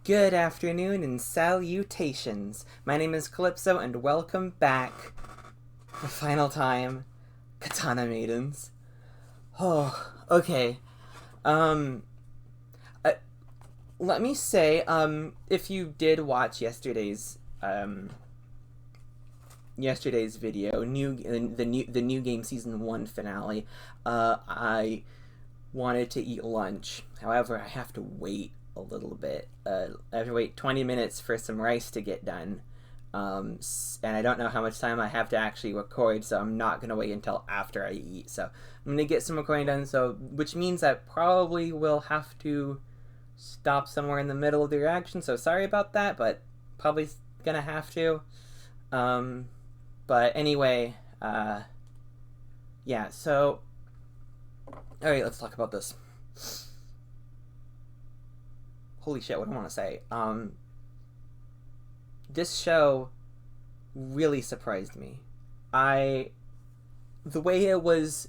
Good afternoon and salutations. My name is Calypso and welcome back, the final time, Katana Maidens. Oh, okay. Um, uh, Let me say, if you did watch yesterday's video, the new game season 1 finale, I wanted to eat lunch. However, I have to wait a little bit. I have to wait 20 minutes for some rice to get done. And I don't know how much time I have to actually record, so I'm not going to wait until after I eat. So I'm going to get some recording done, which means I probably will have to stop somewhere in the middle of the reaction. So sorry about that, but probably going to have to. But anyway, yeah, so all right, let's talk about this. Holy shit, what do I want to say? This show really surprised me. I the way it was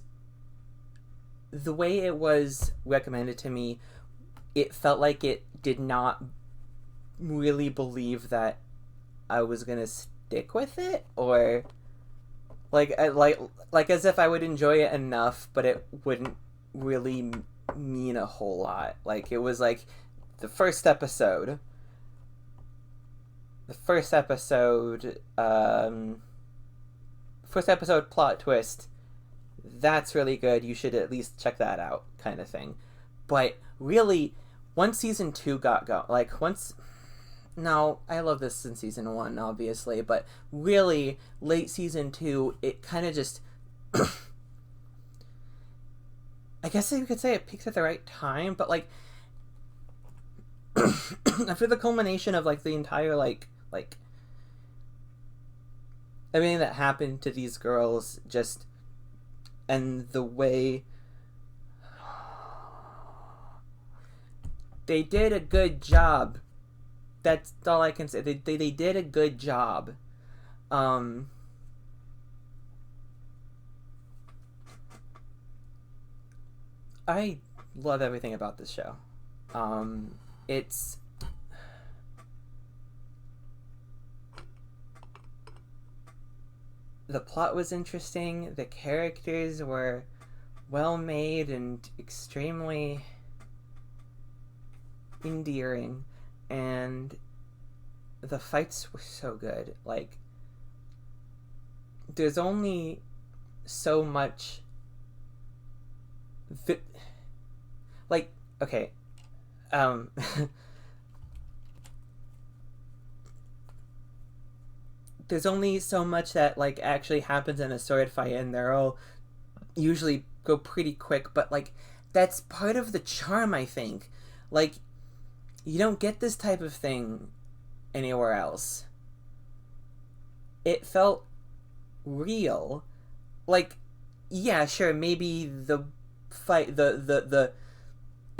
the way it was recommended to me, it felt like it did not really believe that I was gonna stick with it, or like as if I would enjoy it enough, but it wouldn't really mean a whole lot. Like it was like the first episode, the first episode, first episode plot twist. That's really good. You should at least check that out, kind of thing. But really, once season 2 got go, like once no, I love this in season 1, obviously, but really, late season 2, it kind of just. I guess you could say it peaks at the right time, but like. After the culmination of like the entire like everything that happened to these girls, just and the way they did a good job. That's all I can say. They did a good job. Um, I love everything about this show. It's the plot was interesting. The characters were well made and extremely endearing, and the fights were so good. Like there's only so much vi- like okay um there's only so much that like actually happens in a sword fight, and they're all usually go pretty quick, but like that's part of the charm, I think. Like you don't get this type of thing anywhere else. It felt real. Like yeah, sure, maybe the fight the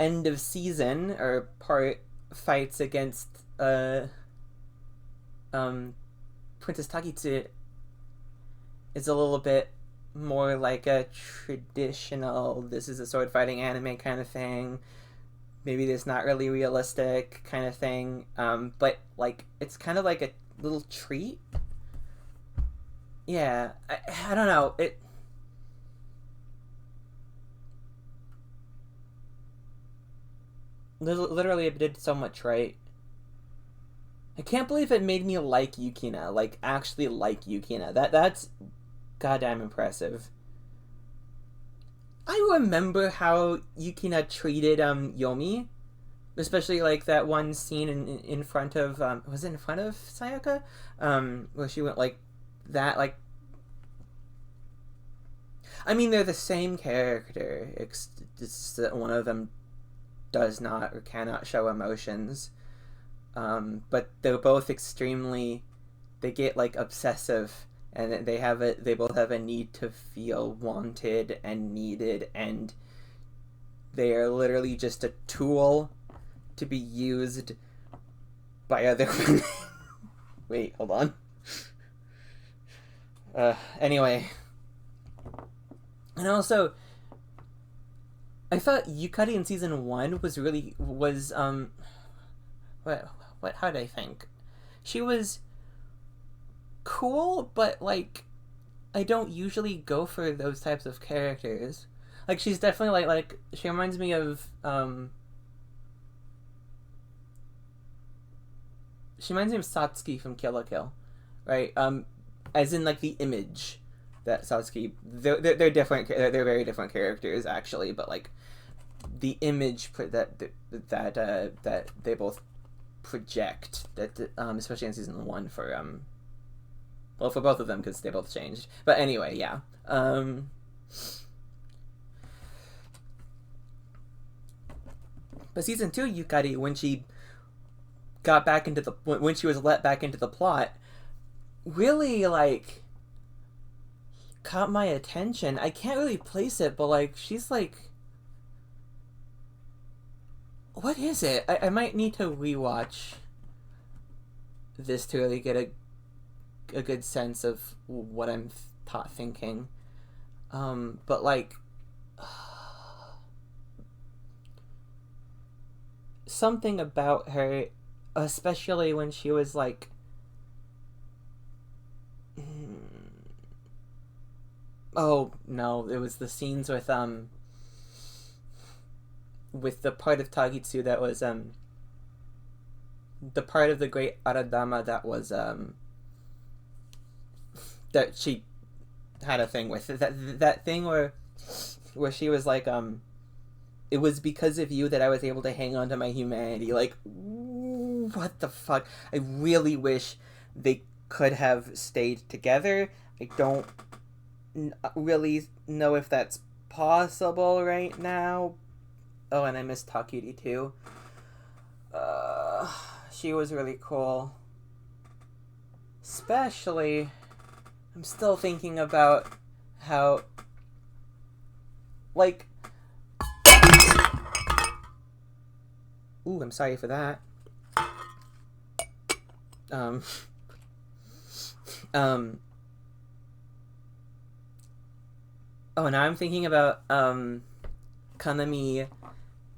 end of season or part fights against um Princess Takitsu is a little bit more like a traditional this is a sword fighting anime kind of thing. Maybe it's not really realistic kind of thing. But like it's kind of like a little treat. Yeah, I don't know. It literally it did so much right. I can't believe it made me like Yukina, like actually like Yukina. That's goddamn impressive. I remember how Yukina treated Yomi, especially like that one scene in front of was it in front of Sayaka, where she went like that like. I mean, they're the same character. It's that one of them does not or cannot show emotions. But they're both extremely. They get like obsessive, and they both have a need to feel wanted and needed, and they are literally just a tool to be used by other women. Wait, hold on. Anyway, and also I thought Yukari in season 1 was how did I think? She was cool, but like I don't usually go for those types of characters. Like she's definitely like she reminds me of she reminds me of Satsuki from Kill la Kill, right? As in like the image that Satsuki they're different. They're very different characters actually, but like the image that they both project that especially in season 1 for well for both of them because they both changed. But anyway, yeah. But season 2 Yukari, when she got back into the when she was let back into the plot, really like caught my attention. I can't really place it, but like she's like, what is it? I might need to rewatch this to really get a good sense of what I'm thinking. But like something about her, especially when she was like oh no, it was the scenes with the part of Tagitsu that was the part of the great Aradama that was that she had a thing with that thing where she was like it was because of you that I was able to hang on to my humanity. Like, what the fuck? I really wish they could have stayed together. I don't really know if that's possible right now. Oh, and I miss Takiri too. She was really cool. Especially, I'm still thinking about how, like, ooh, I'm sorry for that. Oh, now I'm thinking about, Kanami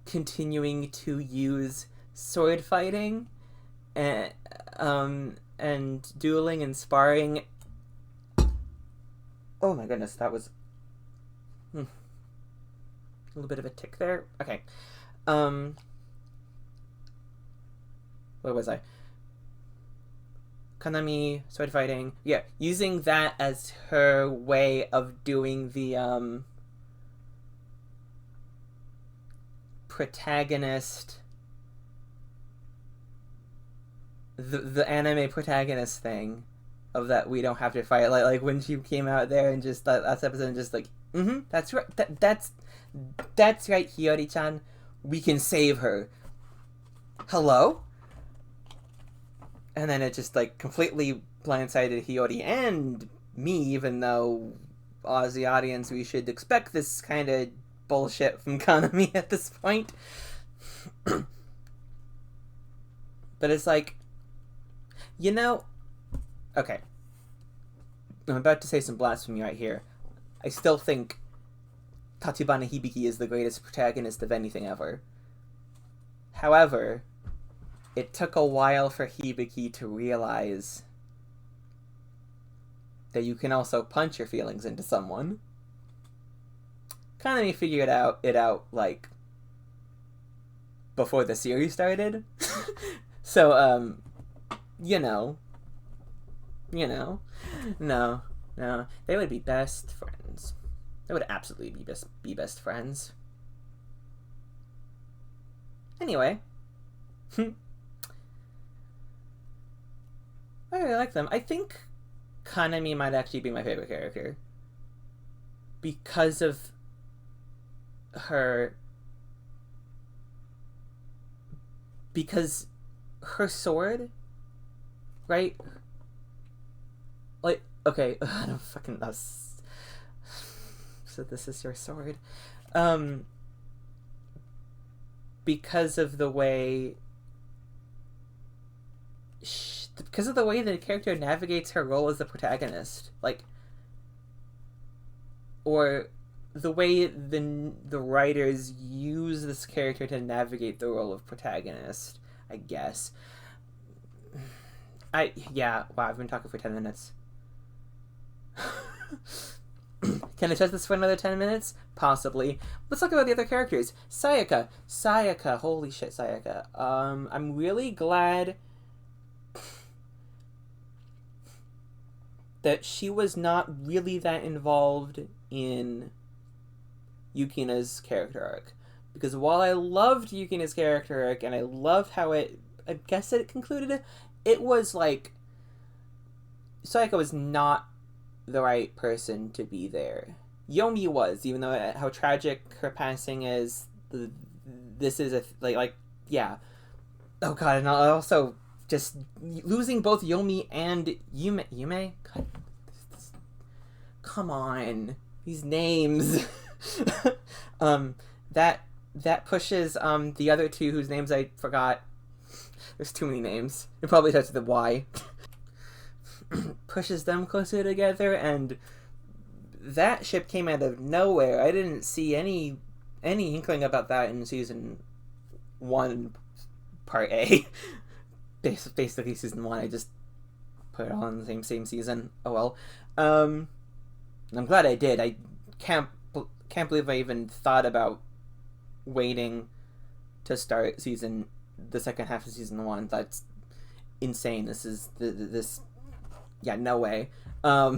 continuing to use sword fighting and dueling and sparring. Oh my goodness, that was a little bit of a tick there. Okay. Where was I? Kanami, sword fighting. Yeah, using that as her way of doing the protagonist, the anime protagonist thing of that we don't have to fight, like when she came out there and just that last episode and just like that's right, that's right, Hiyori-chan, we can save her. Hello? And then it just like completely blindsided Hiyori and me, even though as the audience we should expect this kind of bullshit from Kanami at this point. But it's like, you know, okay, I'm about to say some blasphemy right here. I still think Tachibana Hibiki is the greatest protagonist of anything ever. However, it took a while for Hibiki to realize that you can also punch your feelings into someone. Kanami figured it out like before the series started. So no, they would be best friends. They would absolutely be best friends. Anyway, I really like them. I think Kanami might actually be my favorite character because of her sword, right? Like, okay, I don't fucking know. So this is your sword. Because of the way the character navigates her role as the protagonist, like, or the way the writers use this character to navigate the role of protagonist. I guess. Yeah, wow, I've been talking for 10 minutes. Can I touch this for another 10 minutes? Possibly. Let's talk about the other characters. Sayaka. Holy shit, Sayaka. I'm really glad that she was not really that involved in Yukina's character arc. Because while I loved Yukina's character arc, and I loved how I guess it concluded, it was like, Sayaka was not the right person to be there. Yomi was, even though how tragic her passing is. This is yeah. Oh god, and also just losing both Yomi and Yume. God, come on, these names. That pushes the other two whose names I forgot. There's too many names. It probably starts with the Y. Pushes them closer together, and that ship came out of nowhere. I didn't see any inkling about that in season 1, part A. Basically, season 1, I just put it all in the same season. Oh well. I'm glad I did. I can't believe I even thought about waiting to start the second half of season 1. That's insane. This is this. Yeah, no way. What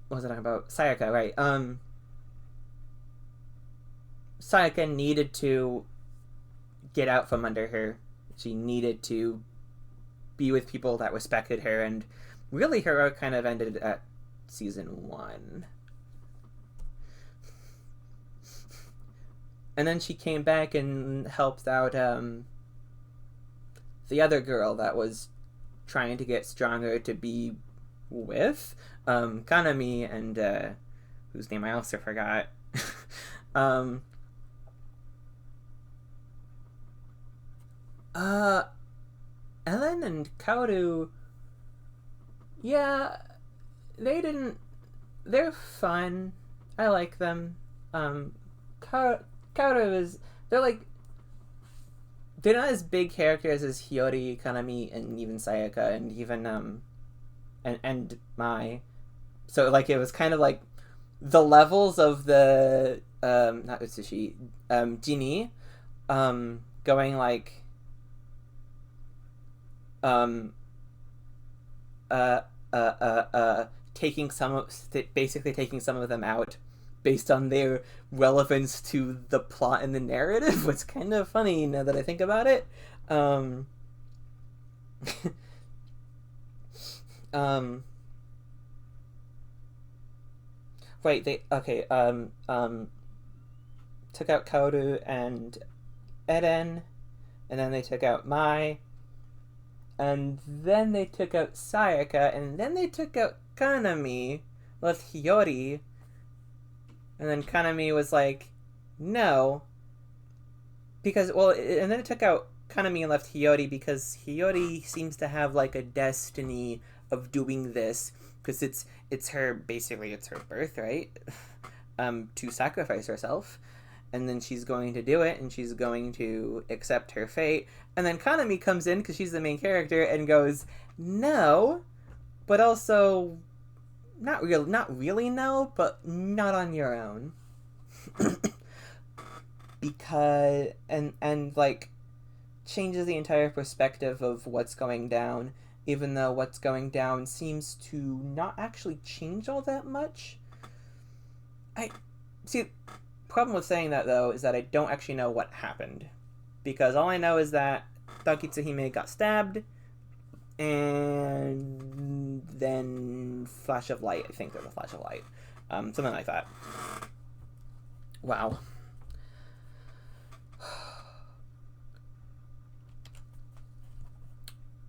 was I talking about? Sayaka, right. Sayaka needed to get out from under her. She needed to be with people that respected her, and really her arc kind of ended at season 1. And then she came back and helped out the other girl that was trying to get stronger to be with Kanami, and whose name I also forgot. Ellen and Kaoru, yeah, they're fun. I like them. Kaoru is, they're not as big characters as Hiyori, Kanami, and even Sayaka, and even and Mai. So like it was kind of like the levels of the not Utsushi, Jinni, going like basically taking some of them out based on their relevance to the plot and the narrative, was kind of funny now that I think about it. Wait, they took out Kaoru and Eren, and then they took out Mai, and then they took out Sayaka, and then they took out Kanami, left Hiyori, and then Kanami was like, no, because, well, and then it took out Kanami and left Hiyori because Hiyori seems to have like a destiny of doing this, because it's her birthright, to sacrifice herself, and then she's going to do it, and she's going to accept her fate. And then Kanami comes in because she's the main character and goes, no, but also not really no, but not on your own. Because and like changes the entire perspective of what's going down, even though what's going down seems to not actually change all that much. I see. Problem with saying that though is that I don't actually know what happened, because all I know is that Takitsuhime got stabbed, and then flash of light. I think there's a flash of light, something like that. Wow.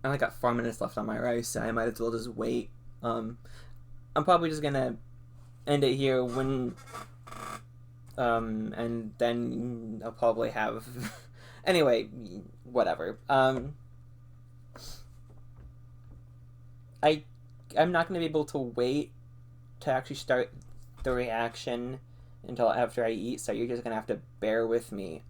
I only got 4 minutes left on my rice, so I might as well just wait. I'm probably just gonna end it here when, and then I'll probably have, anyway, whatever. I'm not gonna be able to wait to actually start the reaction until after I eat, so you're just gonna have to bear with me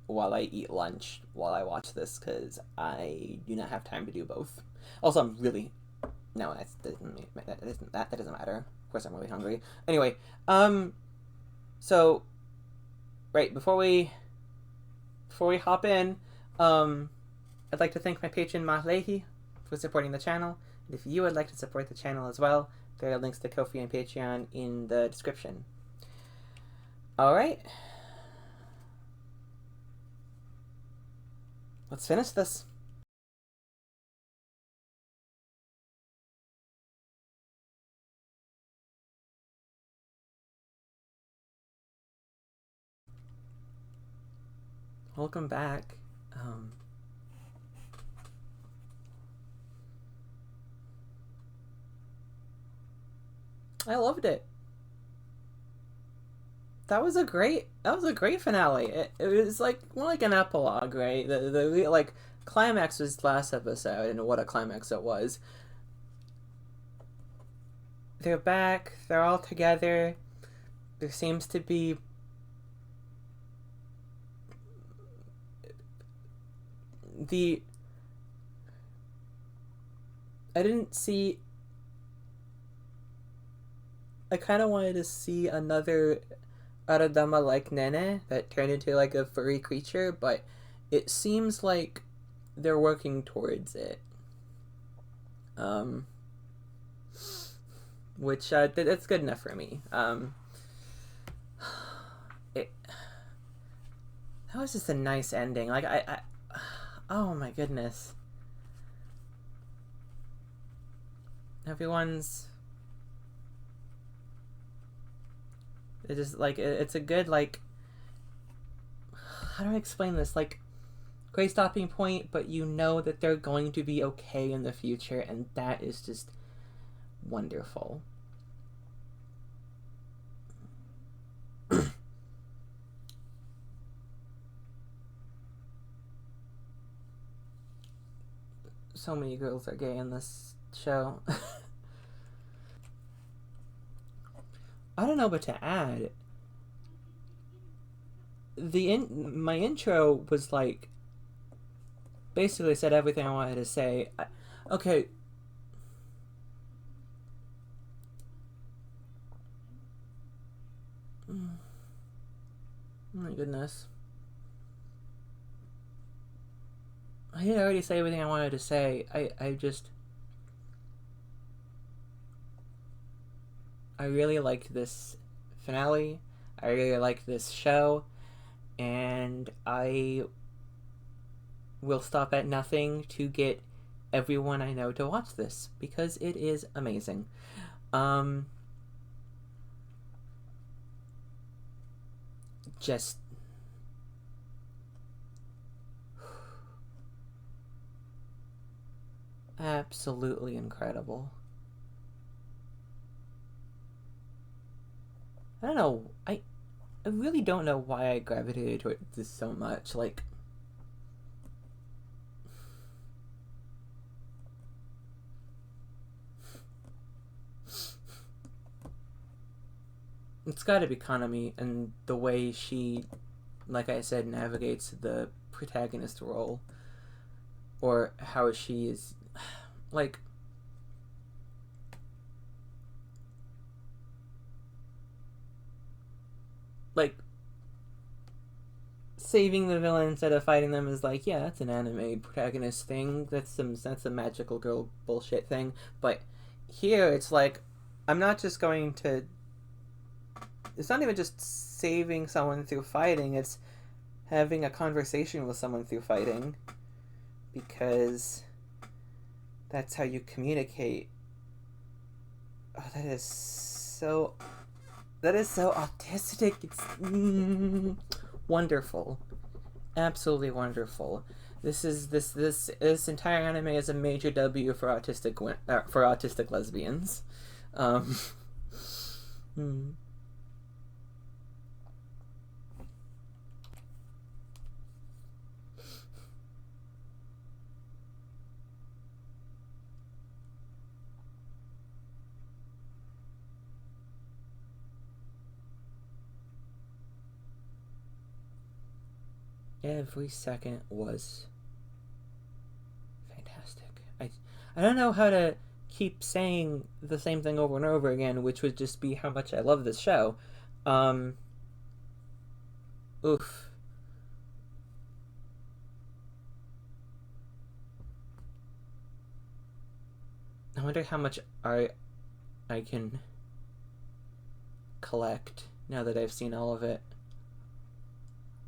while I eat lunch while I watch this, because I do not have time to do both. Also, I'm really no, that doesn't matter. Of course, I'm really hungry. Anyway, so right before we hop in, I'd like to thank my patron Mahlehi for supporting the channel. And if you would like to support the channel as well, there are links to Ko-fi and Patreon in the description. All right, let's finish this. Welcome back. I loved it. That was a great finale. It was like more like an epilogue, right? The like climax was last episode, and what a climax it was. They're back. They're all together. There seems to be the I didn't see. I kind of wanted to see another Aradama like Nene that turned into like a furry creature, but it seems like they're working towards it. Which that's good enough for me. It that was just a nice ending. Like I oh my goodness. Everyone's it just like it's a good like how do I explain this? Like great stopping point, but you know that they're going to be okay in the future, and that is just wonderful. So many girls are gay in this show. I don't know what to add. My intro was like basically said everything I wanted to say. Okay. Oh my goodness. I did already say everything I wanted to say. I really liked this finale. I really liked this show, and I will stop at nothing to get everyone I know to watch this because it is amazing. Just absolutely incredible. I don't know. I really don't know why I gravitated toward this so much. Like, it's got to be Kanami and the way she, like I said, navigates the protagonist role, or how she is, like. Like, saving the villain instead of fighting them is like, yeah, that's an anime protagonist thing. That's a magical girl bullshit thing. But here it's like, I'm not just going to. It's not even just saving someone through fighting. It's having a conversation with someone through fighting, because that's how you communicate. Oh, that is so autistic. It's wonderful, absolutely wonderful. This entire anime is a major W for autistic lesbians. Um, hmm. Every second was fantastic. I don't know how to keep saying the same thing over and over again, which would just be how much I love this show. Oof. I wonder how much art I can collect now that I've seen all of it.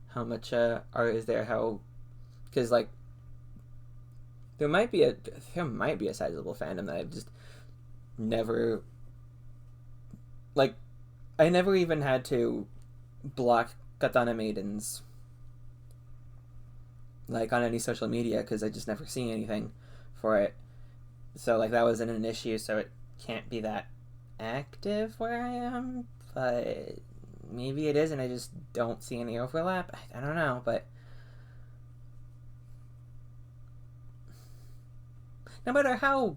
How much art is there? Because like there might be a sizable fandom that I've just never like. I never even had to block Katana Maidens like on any social media because I just never see anything for it. So like that wasn't an issue, so it can't be that active where I am, but maybe it is and I just don't see any overlap. I don't know, but no matter how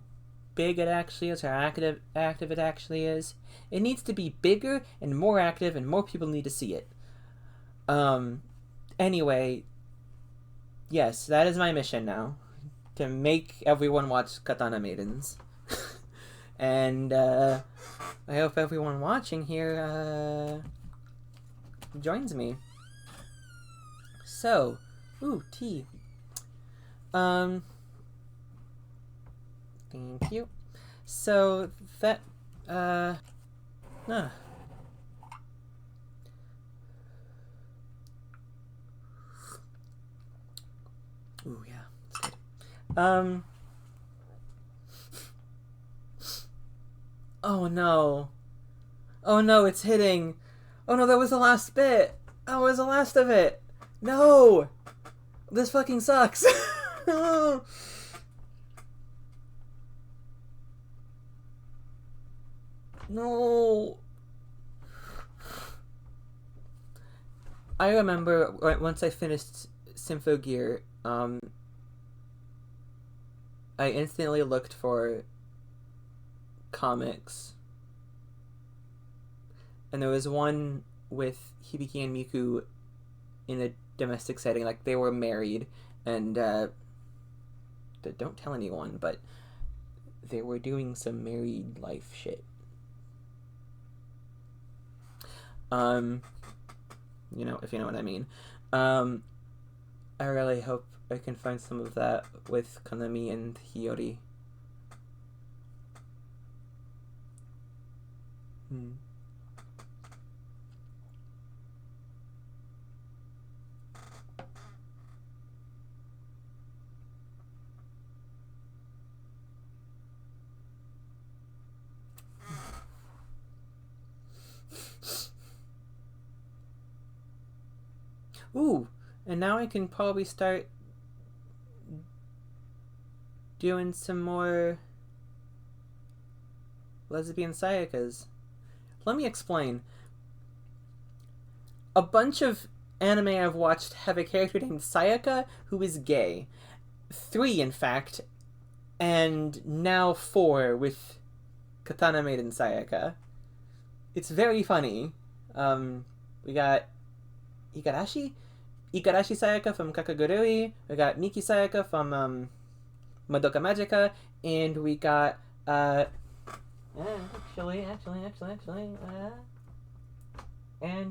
big it actually is, how active it actually is, it needs to be bigger and more active and more people need to see it. Anyway, yes, that is my mission now. To make everyone watch Katana Maidens. And I hope everyone watching here joins me. So, ooh, tea. Thank you. So that ooh, yeah, it's good. Oh no. Oh no, it's hitting. Oh no, that was the last bit. That was the last of it. No! This fucking sucks. No. I remember once I finished Symphogear, I instantly looked for comics. And there was one with Hibiki and Miku in a domestic setting, like they were married, and don't tell anyone, but they were doing some married life shit. You know, if you know what I mean. I really hope I can find some of that with Kanami and Hiyori. Ooh, and now I can probably start doing some more lesbian Sayakas. Let me explain. A bunch of anime I've watched have a character named Sayaka who is gay. 3, in fact, and now 4 with Katana Maiden Sayaka. It's very funny. We got Igarashi Sayaka from Kakagurui. We got Miki Sayaka from Madoka Magica, and we got and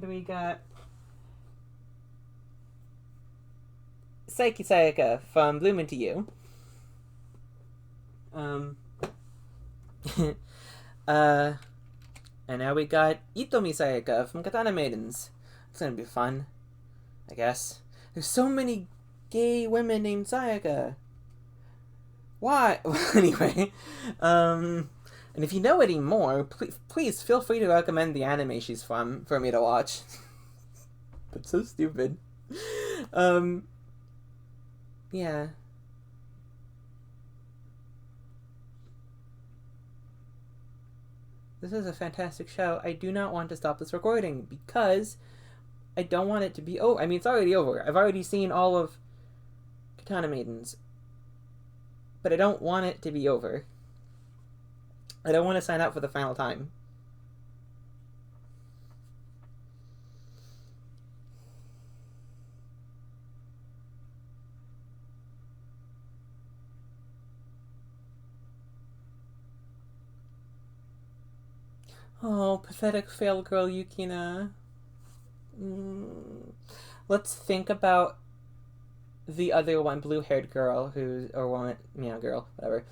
we got Saiki Sayaka from Bloom Into You. And now we got Itomi Sayaka from Katana Maidens. It's gonna be fun, I guess. There's so many gay women named Sayaka. Why? Anyway, and if you know any more, please feel free to recommend the anime she's from for me to watch. That's so stupid. Yeah. This is a fantastic show. I do not want to stop this recording because I don't want it to be... Oh, I mean, it's already over. I've already seen all of Katana Maidens. But I don't want it to be over. I don't want to sign up for the final time. Oh, pathetic failed girl Yukina. Mm. Let's think about the other one, blue-haired girl, or woman, girl, whatever.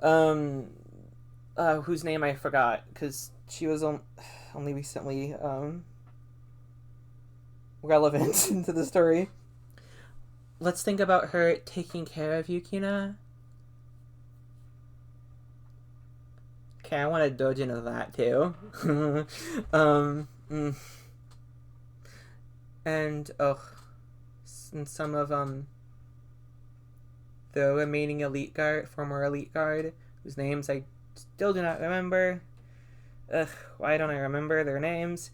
Um, whose name I forgot because she was only recently relevant into the story. Let's think about her taking care of Yukina. Okay, I want a dojin of that too. um, mm. And some of the remaining former elite guard, whose names I still do not remember. Ugh, why don't I remember their names?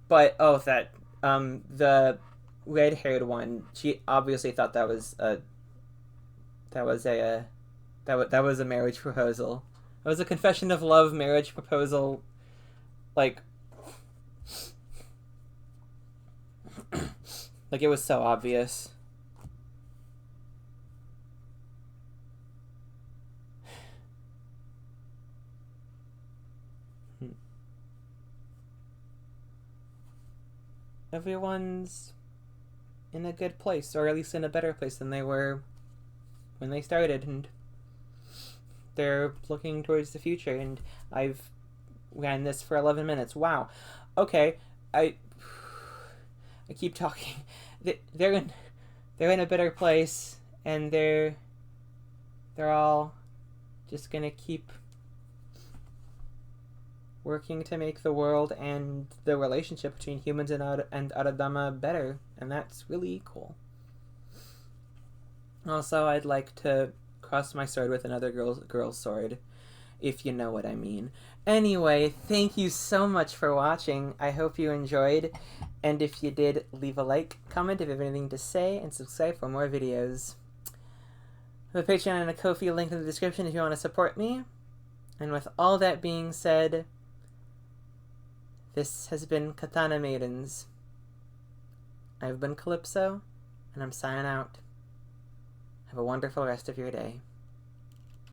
But the red-haired one, she obviously thought that was a marriage proposal. It was a confession of love marriage proposal, like like it was so obvious. Everyone's in a good place, or at least in a better place than they were when they started, and they're looking towards the future. And I've ran this for 11 minutes. Wow. Okay, I keep talking. They're in a better place, and they're all just gonna keep working to make the world and the relationship between humans and Aradama better, and that's really cool. Also, I'd like to cross my sword with another girl's sword, if you know what I mean. Anyway, thank you so much for watching. I hope you enjoyed, and if you did, leave a like, comment if you have anything to say, and subscribe for more videos. I have a Patreon and a Ko-fi link in the description if you want to support me. And with all that being said, this has been Katana Maidens. I've been Calypso, and I'm signing out. Have a wonderful rest of your day.